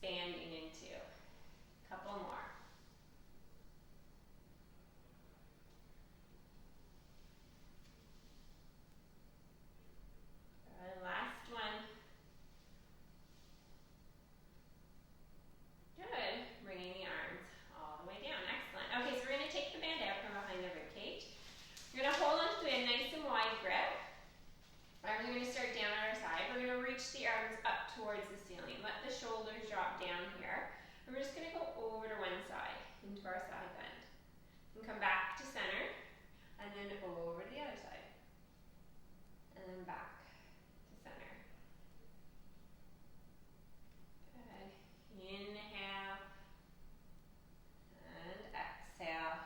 expanding into. Couple more. Good. Last one. Good. Bringing the arms all the way down. Excellent. Okay, so we're going to take the band out from behind the rib cage. We're going to hold onto a nice and wide grip. Arms are going to start down on our side. We're going to reach the arms up towards the ceiling. Let the shoulders drop down here. And we're just going to go over to one side, into our side bend. And come back to center, and then over to the other side. And then back to center. Good. Inhale. And exhale.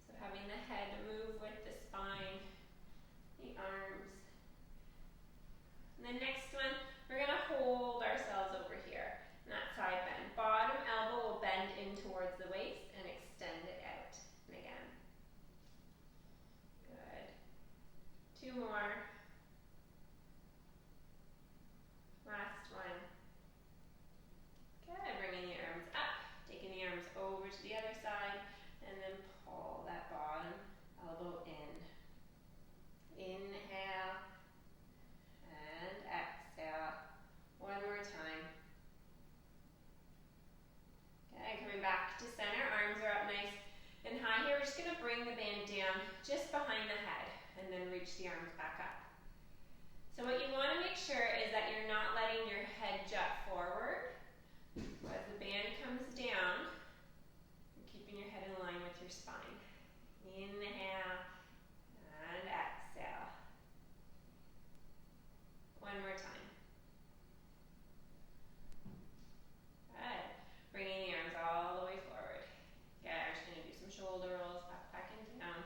So having the head move with the spine, the arms. And the next one, we're going to hold ourselves over here in that side bend. Bottom elbow will bend in towards the waist and extend it out. And again. Good. 2 more. Last one. Good. Bringing the arms up, taking the arms over to the other side, and then pull that bottom elbow in. Inhale. And exhale. One more time. Okay, coming back to center. Arms are up nice and high here. We're just going to bring the band down just behind the head and then reach the arms back up. So what you want to make sure is that you're not letting your head jut forward. As the band comes down, you're keeping your head in line with your spine. Inhale and exhale. One more time. Good. Bringing the arms all the way forward. Good. We're just going to do some shoulder rolls, back and down.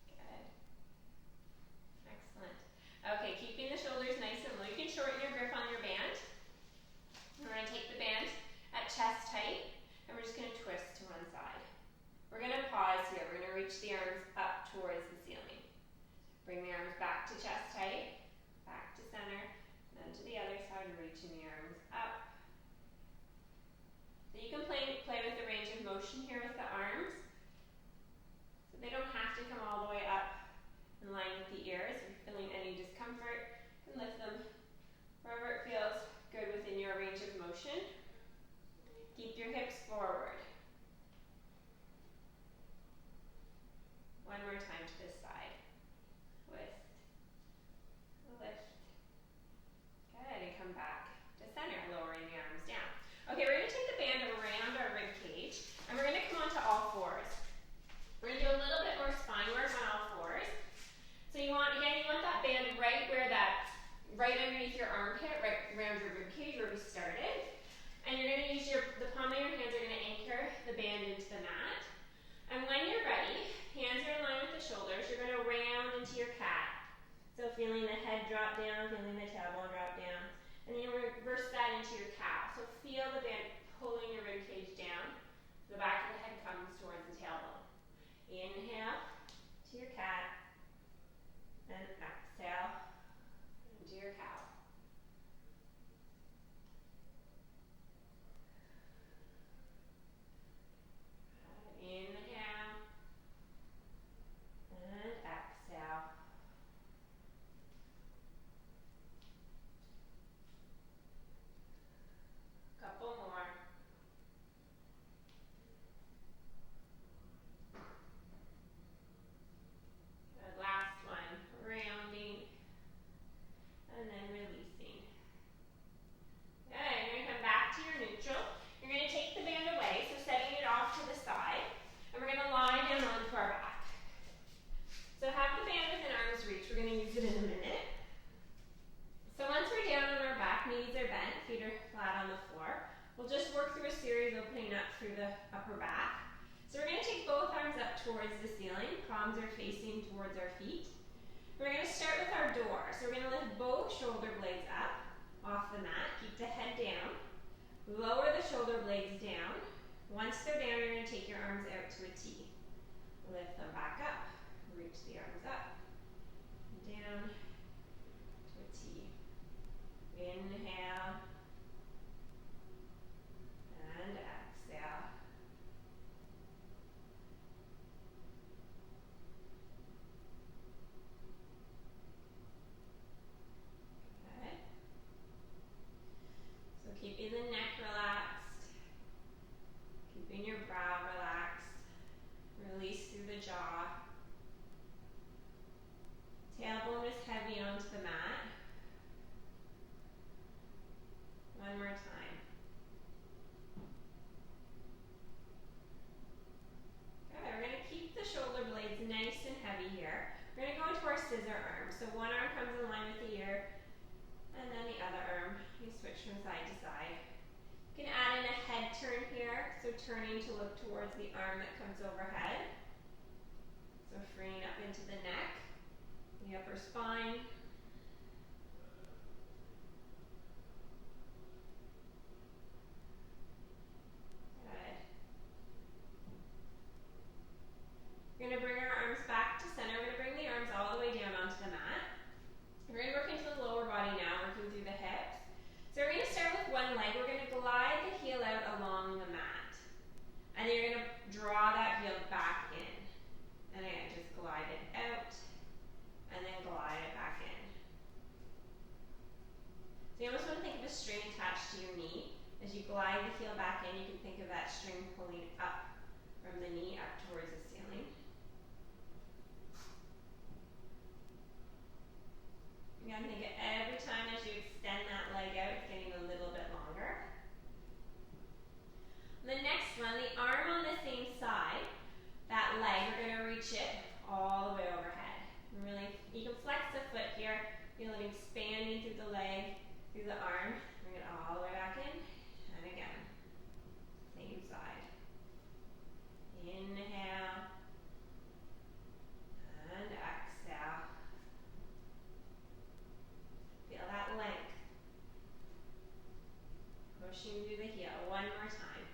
Good. Excellent. Okay, keeping the shoulders nice and low. You can shorten your grip on your band. We're going to take the band at chest height, and we're just going to twist to one side. We're going to pause here. We're going to reach the arms up towards the ceiling. Bring the arms back to chest height, back to center, then to the other side, reaching the arms up. So you can play with the range of motion here with the arms. So they don't have to come all the way up in line with the ears. If you're feeling any discomfort, you can lift them wherever it feels good within your range of motion. Keep your hips forward. One more time to this side. Twist, lift. Good, and come back to center, lowering the arms down. Okay, we're going to take the band around our rib cage, and we're going to come onto all fours. We're going to do a little bit more spine work on all fours. So you want that band right underneath your armpit, right around your rib cage where we started. And you're going to use the palm of your hands are going to anchor the band into the mat. And when you're ready, hands are in line with the shoulders. You're going to round into your cat. So feeling the head drop down, feeling the tailbone drop down. And then you reverse that into your cow. So feel the band pulling your rib cage down. The back of the head comes towards the tailbone. Inhale to your cat. And exhale into your cow. Inhale. And exhale. Couple more. Good. Last one. Rounding. And then releasing. Okay, you're going to come back to your neutral. You're going to take the band away, so setting it off to the side. And we're going to lie down onto our back. So have the band within arm's reach. We're going to use it in a minute. So once we're down on our back, knees are bent, feet are flat on the floor, we'll just work through a series opening up through the upper back. So we're going to take both arms up towards the ceiling. Palms are facing towards our feet. We're going to start with our door. So we're going to lift both shoulder blades up off the mat. Keep the head down. Lower the shoulder blades down. Once they're down, you're going to take your arms out to a T. Lift them back up. Reach the arms up. Down to a T. the jaw. Tailbone is heavy onto the mat. One more time. Good, we're going to keep the shoulder blades nice and heavy here. We're going to go into our scissor arm. So one arm comes in line with the ear, and then the other arm. You switch from side to side. You can add in a head turn here, so turning to look towards the arm that comes overhead. So freeing up into the neck, the upper spine. Good. We're going to bring our arms back to center. We're going to bring the arms all the way down onto the mat. We're going to work into the lower body now, working through the hips. So we're going to start with one leg. We're going to glide the heel out along the mat. And then you're going to draw that heel back in. And again, just glide it out, and then glide it back in. So you almost want to think of a string attached to your knee. As you glide the heel back in, you can think of that string pulling up from the knee up towards the ceiling. Again, think of every time as you extend that leg out, it's getting a little bit longer. The next one, the arm on the same side, that leg, we're going to reach it all the way overhead. And really, you can flex the foot here, feel it expanding through the leg, through the arm. Bring it all the way back in, and again, same side. Inhale, and exhale. Feel that length. Pushing through the heel. One more time.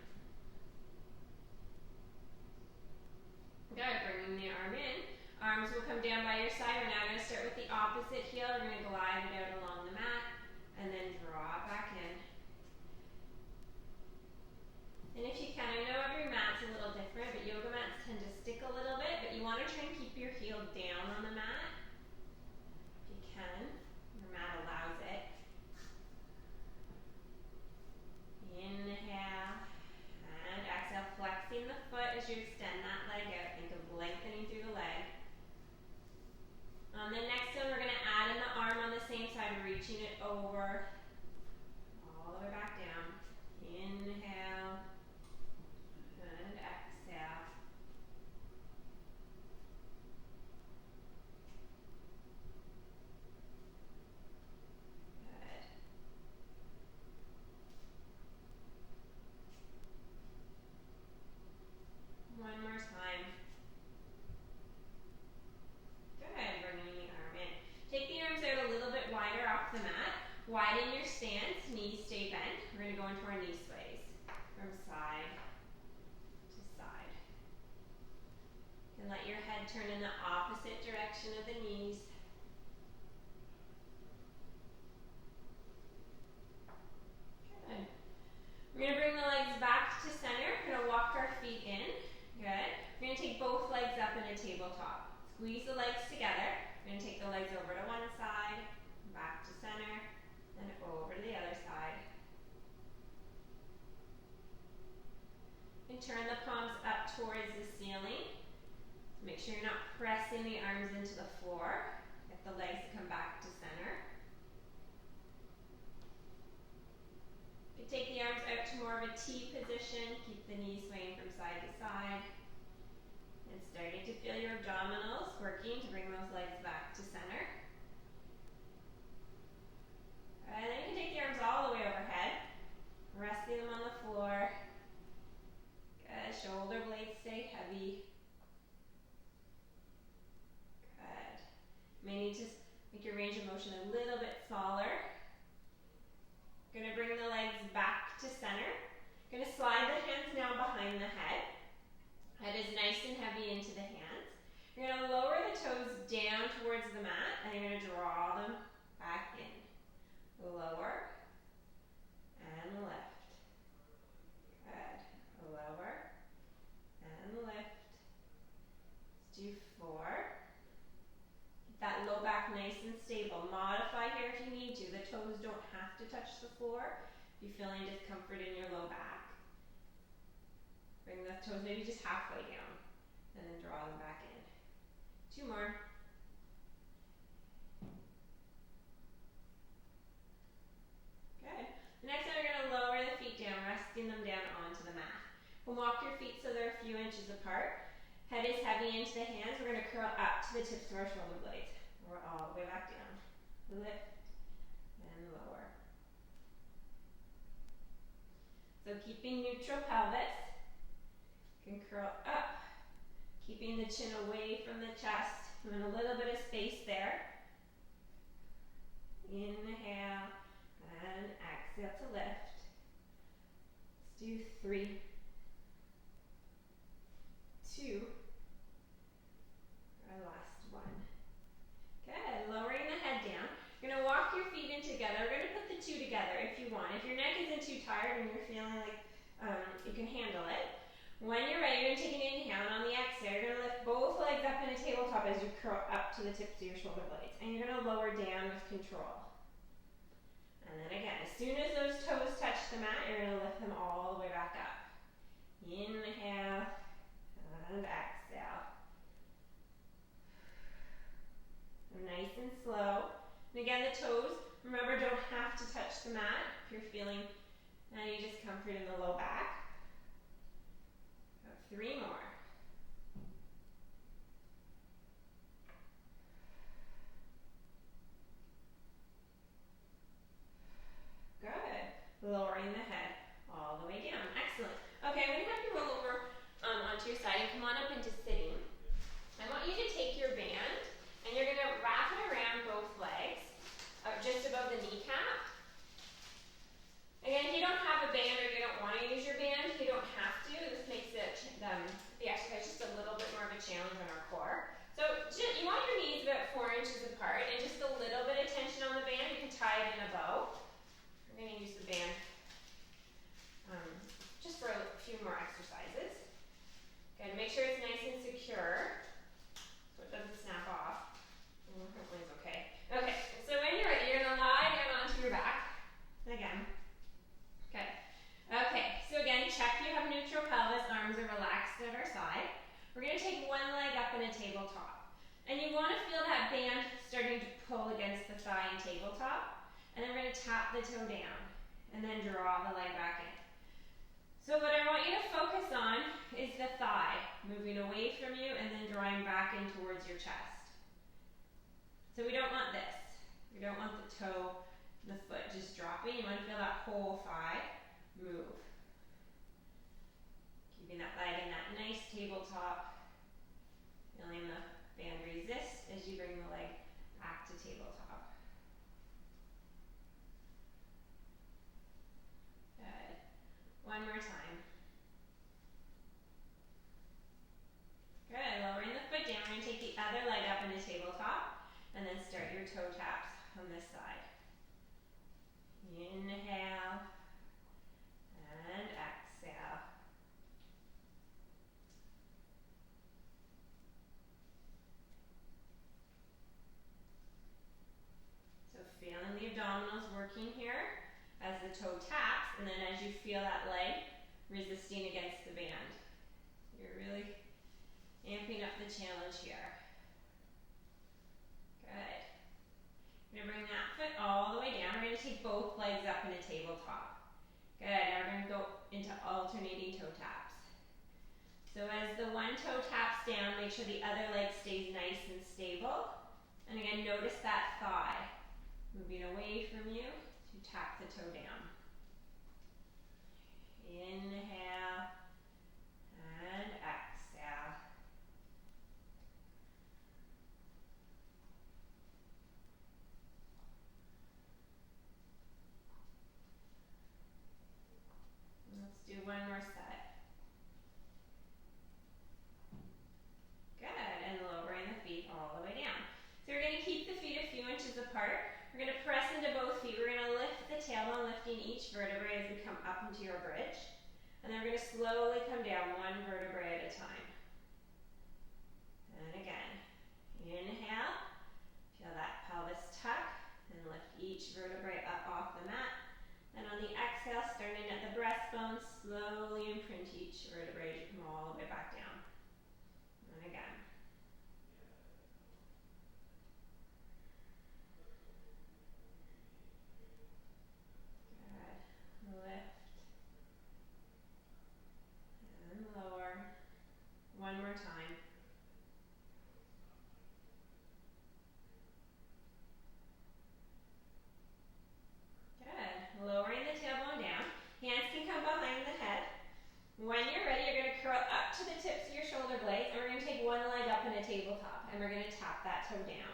Good, bringing the arm in. Arms will come down by your side. We're now going to start with the opposite heel. We're going to glide it out along the mat, and then draw it back in. And if you can, I know every mat's a little different, but yoga mats tend to stick a little bit, but you want to try and keep your heel down on the mat. If you can, your mat allows it. Inhale, and exhale, flexing the foot as you extend that leg out. Think of lengthening through the leg. On the next one, we're going to add in the arm on the same side, reaching it over, all the way back down. Inhale, and exhale. Good. One more time. Good, bringing the arm in. Take the arms out a little bit wider off the mat. Widen your stance, knees stay bent. We're going to go into our knee sways from side to side. And let your head turn in the opposite direction of the knees. Good. We're going to bring the legs back to center. We're going to walk our feet in. Good. We're going to take both legs up in a tabletop. Squeeze the legs together. We're going to take the legs over to one side, back to center, then over to the other side. And turn the palms up towards the ceiling. Make sure you're not pressing the arms into the floor. Get the legs to come back to center. You can take the arms out to more of a T position. Keep the knees swaying from side to side. And starting to feel your abdominals working to bring those legs back to center. And then you can take the arms all the way overhead, resting them on the floor. Good, shoulder blades stay heavy. Good. You may need to make your range of motion a little bit smaller. Going to bring the legs back to center. Going to slide the hands now behind the head. Head is nice and heavy into the hands. You're going to lower the toes down towards the mat, and you're going to draw them back in. Lower and lift. Good. Lower and lift. Let's do 4. Keep that low back nice and stable. Modify here if you need to. The toes don't have to touch the floor if you're feeling discomfort in your low back. Bring the toes maybe just halfway down, and then draw them back Head is heavy into the hands. We're going to curl up to the tips of our shoulder blades. We're all the way back down. Lift and lower. So keeping neutral pelvis. You can curl up, keeping the chin away from the chest. And a little bit of space there. Inhale and exhale to lift. Let's do 3, 2, our last one. Good, lowering the head down. You're going to walk your feet in together. We're going to put the two together if you want. If your neck isn't too tired and you're feeling like you can handle it, when you're ready, you're going to take an inhale, and on the exhale, you're going to lift both legs up in a tabletop as you curl up to the tips of your shoulder blades. And you're going to lower down with control. And then again, as soon as those toes touch the mat, you're going to lift them all the way back up. Inhale and exhale. Nice and slow. And again, the toes, remember, don't have to touch the mat. If you're feeling any discomfort in the low back. 3 more. Good. Lowering the head all the way down. Excellent. Okay, I'm going to have you roll over onto your side and come on up into sitting. I want you to take your band and you're going to wrap it around both legs, just above the kneecap. Again, if you don't have a band or you don't want to use your band, you don't have to. This makes it, the exercise just a little bit more of a challenge on our core. So you want your knees about 4 inches apart and just a little bit of tension on the band. You can tie it in a bow. We're going to use the band just for a few more exercises. Good. Make sure it's nice and secure so it doesn't snap off. Hopefully it's okay. Okay, so when you're ready, you're going to lie down onto your back. Again. Good. Okay, so again, check you have neutral pelvis, arms are relaxed at our side. We're going to take one leg up in a tabletop. And you want to feel that band starting to pull against the thigh and tabletop. And then we're going to tap the toe down and then draw the leg back in. So what I want you to focus on is the thigh, moving away from you and then drawing back in towards your chest. So we don't want this. We don't want the toe, the foot just dropping. You want to feel that whole thigh move. Keeping that leg in that nice tabletop. Feeling the band resist as you bring the leg back to tabletop. Good. One more time. Good. Lowering the foot down. We're going to take the other leg up into tabletop and then start your toe taps on this side. Inhale and exhale. So feeling the abdominals working here as the toe taps, and then as you feel that leg resisting against the band. You're really amping up the challenge here. Good. We're going to bring that foot all the way down. We're going to take both legs up in a tabletop. Good. Now we're going to go into alternating toe taps. So as the one toe taps down, make sure the other leg stays nice and stable. And again, notice that thigh moving away from you to tap the toe down. Inhale and exhale. Let's do one more set. Good, and lowering the feet all the way down. So we're going to keep the feet a few inches apart. We're going to press into both feet. We're going to lift the tailbone, lifting each vertebrae as we come up into your bridge. And then we're going to slowly come down one vertebrae at a time. And again, inhale, feel that pelvis tuck, and lift each vertebrae up off the mat. And on the exhale, starting at the breastbone, slowly imprint each vertebrae as you come all the way back down. And again. Good. Lift. And lower. tabletop, and we're going to tap that toe down.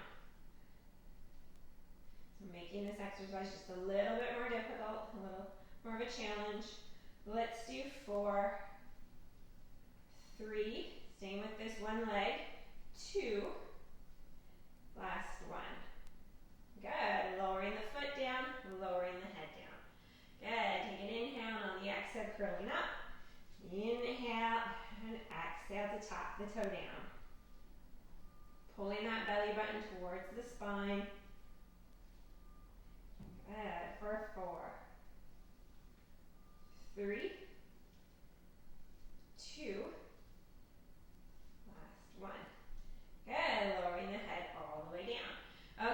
So making this exercise just a little bit more difficult, a little more of a challenge. Let's do 4, 3, staying with this one leg, 2, last one. Good, lowering the foot down, lowering the head down. Good, take an inhale, and on the exhale, curling up. Inhale, and exhale to tap the toe down. Pulling that belly button towards the spine. Good, for 4, 3, 2, last one. Good, lowering the head all the way down.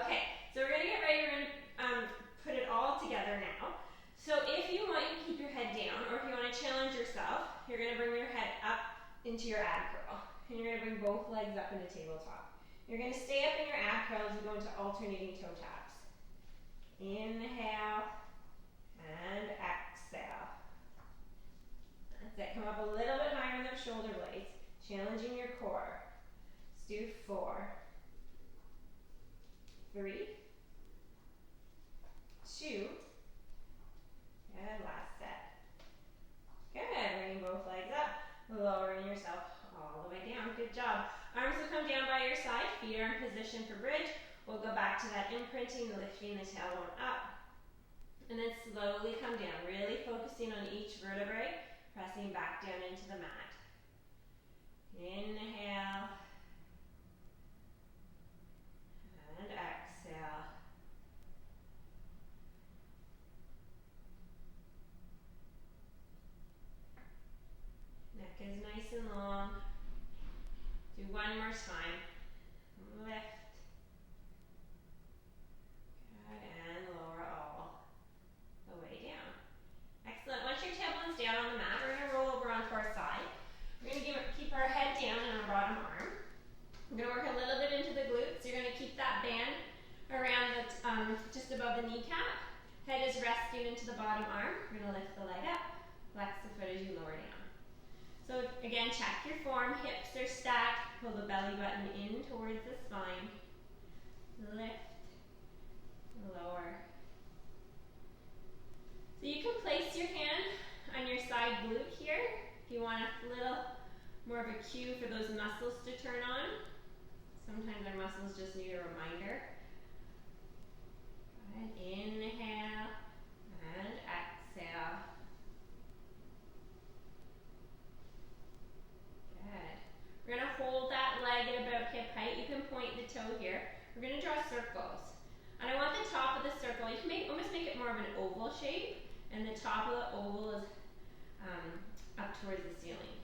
Okay, so we're going to get ready, we're going to put it all together now. So if you want, you can keep your head down, or if you want to challenge yourself, you're going to bring your head up into your ab curl. And you're going to bring both legs up into tabletop. You're going to stay up in your ab curl as you go into alternating toe taps. Inhale, and exhale. That's it, come up a little bit higher in those shoulder blades, challenging your core. Let's do 4, 3, 2, and last set. Good, bringing both legs up, lowering yourself all the way down. Good job. Arms will come down by your side, feet are in position for bridge. We'll go back to that imprinting, lifting the tailbone up, and then slowly come down, really focusing on each vertebrae, pressing back down into the mat. Inhale, and exhale. Neck is nice and long. Do one more time. Lift. Good, and lower all the way down. Excellent. Once your tailbone's down on the mat, we're going to roll over onto our side. We're going to keep our head down in our bottom arm. We're going to work a little bit into the glutes. You're going to keep that band around the, just above the kneecap. Head is resting into the bottom arm. We're going to lift the leg up, flex the foot as you lower down. So again, check your form. Hips are stacked. Pull the belly button in towards the spine. Lift, lower. So you can place your hand on your side glute here if you want a little more of a cue for those muscles to turn on. Sometimes our muscles just need a reminder. Good. Inhale and exhale. Good. We're going to hold that leg at about hip height. You can point the toe here. We're going to draw circles. And I want the top of the circle, you can almost make it more of an oval shape, and the top of the oval is up towards the ceiling.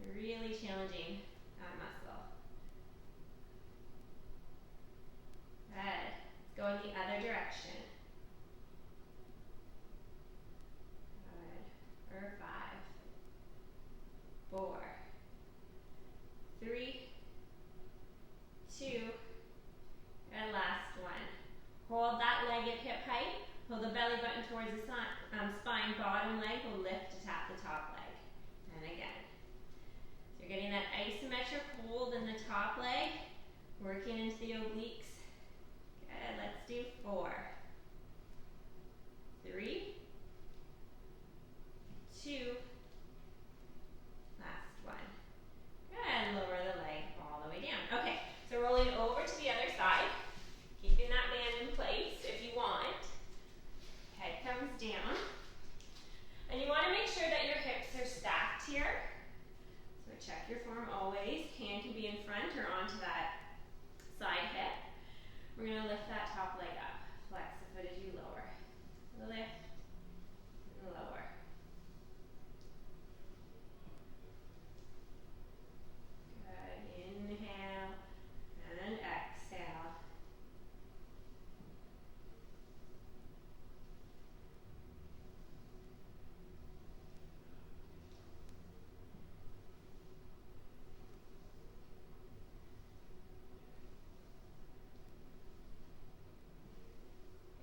You're really challenging that muscle. Good. Let's go in the other direction. Good. For 5, 4, 3, 2, and last one. Hold that leg at hip height. Pull the belly button towards the spine. Bottom leg will lift to tap the top leg. And again. So you're getting that isometric hold in the top leg, working into the obliques. Good. Let's do 4, 3, 2, last one. Good. Lower the leg all the way down. Okay, so rolling over to the other side, keeping that band in place if you want. Head comes down. And you want to make sure that your hips are stacked here. So check your form always. Hand can be in front or onto that side hip. We're going to lift that top leg up. Flex the foot as you lower. Lift and lower. Good. Inhale and exhale.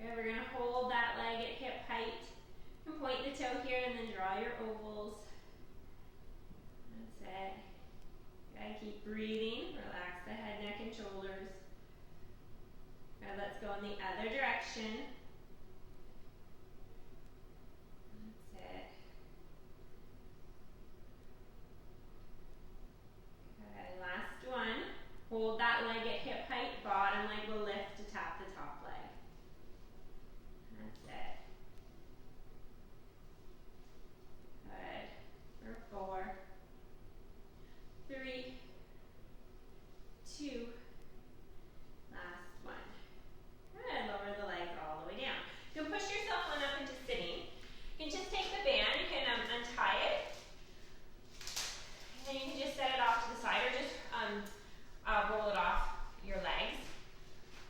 And we're going to hold that leg at hip height. in the other direction. That's it. Good, last one. Hold that leg at hip height, bottom leg will lift to tap the top leg. That's it. Good. For 4, 3, 2, last one. Good, lower the legs all the way down. You can push yourself on up into sitting. You can just take the band, you can untie it, and then you can just set it off to the side or just roll it off your legs.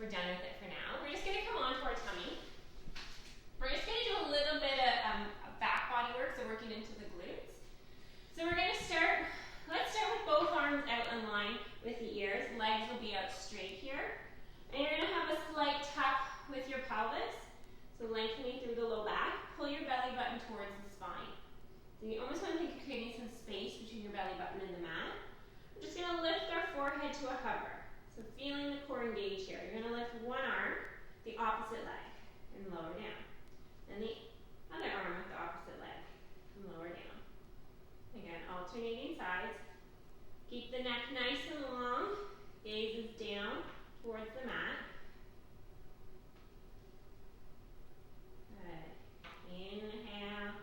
We're done with it for now. We're just going to come on to our tummy. We're just going to do a little bit of back body work, so working into the glutes. So we're going to start, let's start with both arms out in line with the ears. Legs will be out straight here. And you're going to have a slight tuck with your pelvis. So lengthening through the low back. Pull your belly button towards the spine. So you almost want to think of creating some space between your belly button and the mat. We're just going to lift our forehead to a hover. So feeling the core engage here. You're going to lift one arm, the opposite leg, and lower down. And the other arm with the opposite leg, and lower down. Again, alternating sides. Keep the neck nice and long. Gaze is down towards the mat. Good. Inhale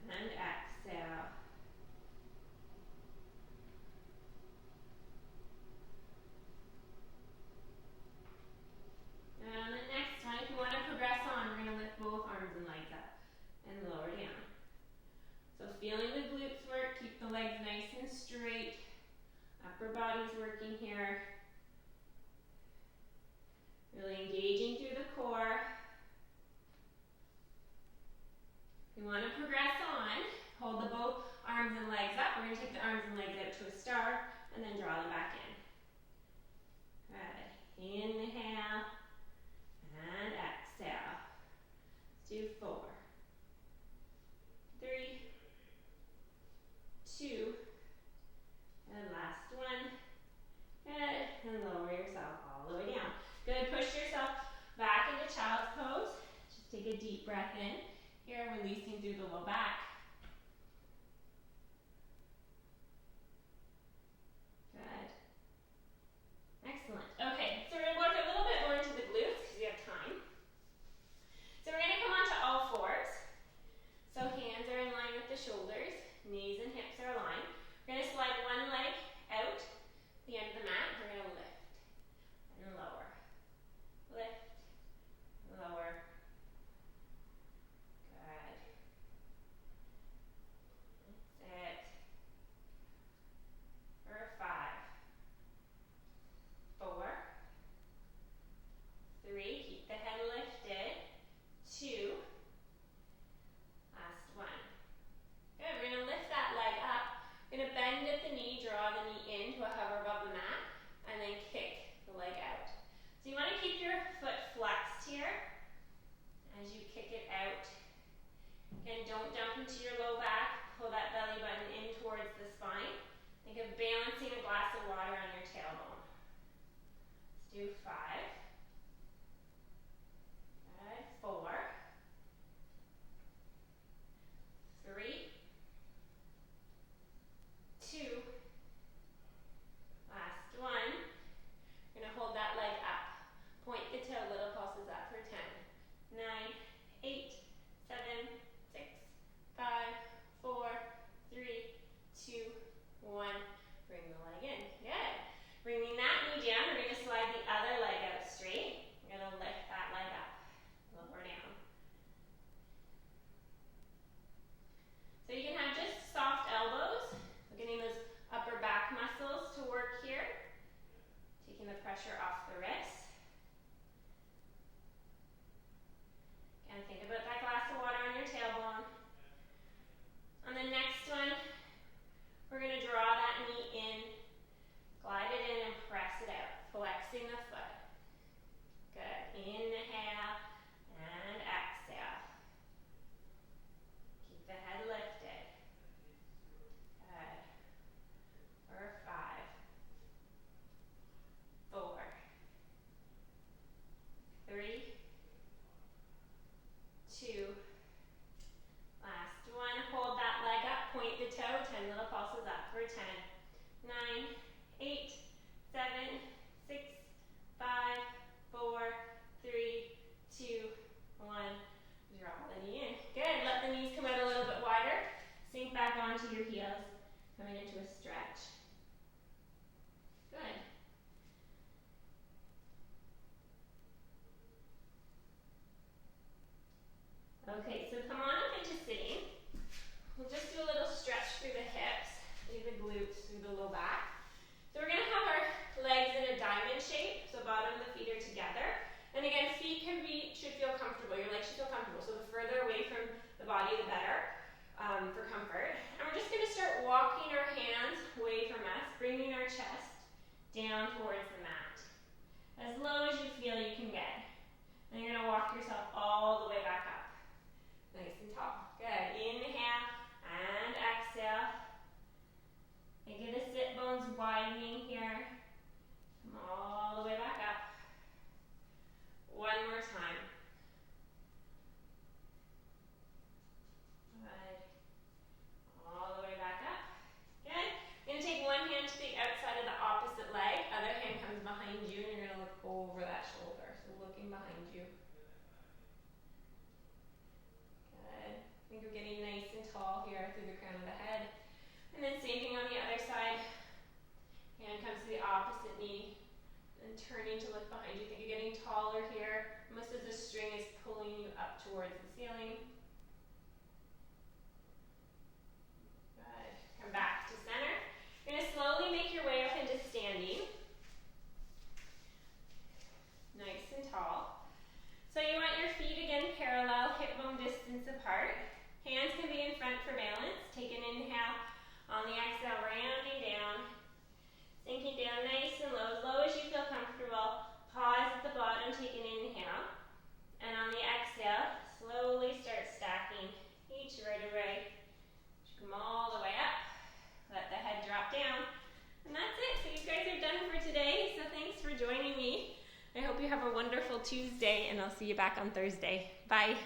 and exhale. And on the next one, if you want to progress on, we're going to lift both arms and legs up and lower down. So feeling the glutes work, keep the legs nice and straight. Upper body's working here. Really engaging through the core. If you want to progress on, hold the both arms and legs up. We're going to take the arms and legs out to a star and then draw them back in. Good. Inhale and exhale. Let's do 4, 3, 2, and last one. Good. And lower yourself all the way down. Good. Push yourself back into child's pose. Just take a deep breath in. Here, releasing through the low back. Good. Excellent. Okay, so we're going to work a little bit more into the glutes because we have time. So we're going to come onto all fours. So hands are in line with the shoulders. Knees and hips are aligned. We're going to slide one leg out the end of the mat. We're going to lift and lower. Lift, lower. Good. That's it. For 5, 4, 3, keep the head lifted. 2, last one. Good, we're going to lift that leg up. We're going to bend at the knee, draw the knee in to a hover above the mat, and then kick the leg out. So you want to keep your foot flexed here as you kick it out. Again, don't dump into your low back. Pull that belly button in towards the spine. Think of balancing a glass of water on your tailbone. Let's do 5. Good. 4, 3, 2, last one. You're going to hold that leg up. Point the toe, little pulses up for 10, 9, 8, 7, 6, 5, 4, 3, 2, 1. Bring the leg in. Good. Bringing that knee down, we're going to slide the other leg out straight. We're going to lift that leg up. Lower down. So you can have just soft elbows. We're getting those upper back muscles to work here. Taking the pressure off the wrist. Again, think about that glass of water on your tailbone. On the next one, we're going to draw that knee in, glide it in, and press it out, flexing the foot. Good. Inhale and exhale. Keep the head lifted. Good. For 5, 4, body, the better, for comfort. And we're just gonna start walking our hands away from us, bringing our chest down towards the mat. As low as you feel you can get. Then you're gonna walk yourself all the way back up. Nice and tall. Good. Inhale and exhale. And get the sit bones widening here. Come all the way back up. One more time. Good. All the way back up. Good. You're going to take one hand to the outside of the opposite leg. Other hand comes behind you and you're going to look over that shoulder. So looking behind you. Good. I think we're getting nice and tall here through the crown of the head. And then same thing on the other side. Hand comes to the opposite knee. And turning to look behind you. Think you're getting taller here. Almost as the string is pulling you up towards the ceiling. Good. Come back to center. You're going to slowly make your way up into standing. Nice and tall. So you want your feet again parallel, hip bone distance apart. Hands can be in front for balance. Take an inhale. On the exhale, rounding down. Sinking down nice and low as you feel comfortable. Pause at the bottom, take an inhale. And on the exhale, slowly start stacking each vertebrae. Come all the way up. Let the head drop down. And that's it. So you guys are done for today. So thanks for joining me. I hope you have a wonderful Tuesday, and I'll see you back on Thursday. Bye.